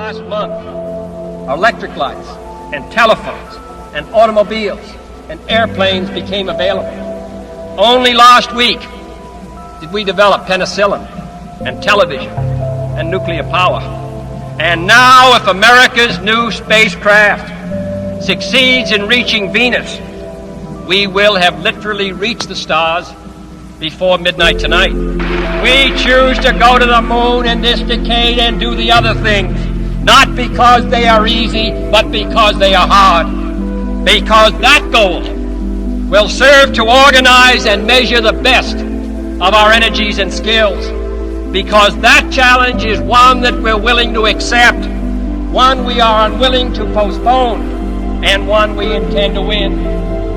last month, electric lights and telephones and automobiles and airplanes became available. Only last week did we develop penicillin and television and nuclear power. And now, if America's new spacecraft succeeds in reaching Venus, we will have literally reached the stars before midnight tonight. We choose to go to the moon in this decade and do the other things, not because they are easy, but because they are hard. Because that goal will serve to organize and measure the best of our energies and skills. Because that challenge is one that we're willing to accept, one we are unwilling to postpone, and one we intend to win.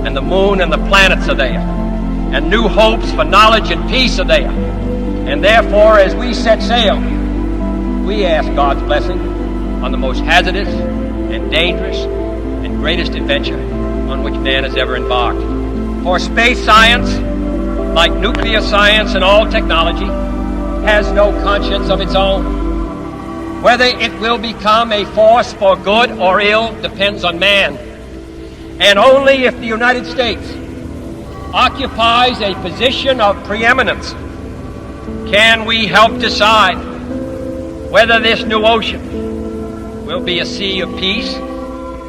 And the moon and the planets are there, and new hopes for knowledge and peace are there. And therefore, as we set sail, we ask God's blessing on the most hazardous and dangerous and greatest adventure on which man has ever embarked. For space science, like nuclear science and all technology, has no conscience of its own. Whether it will become a force for good or ill depends on man. And only if the United States occupies a position of preeminence can we help decide whether this new ocean will be a sea of peace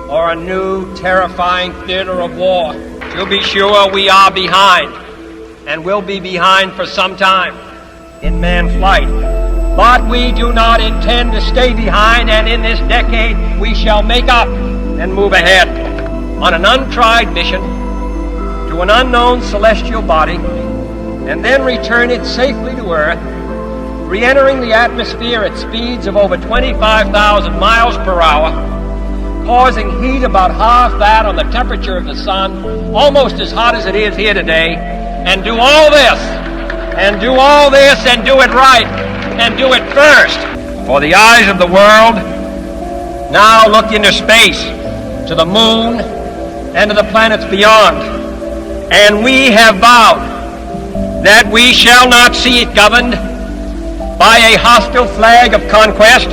or a new terrifying theater of war. To be sure, we are behind, and will be behind for some time in manned flight. But we do not intend to stay behind, and in this decade we shall make up and move ahead on an untried mission to an unknown celestial body, and then return it safely to Earth, re-entering the atmosphere at speeds of over 25,000 miles per hour, causing heat about half that on the temperature of the sun, almost as hot as it is here today, and do all this, and do all this, and do it right, and do it first. For the eyes of the world now look into space, to the moon, and to the planets beyond. And we have vowed that we shall not see it governed by a hostile flag of conquest,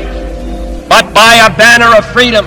but by a banner of freedom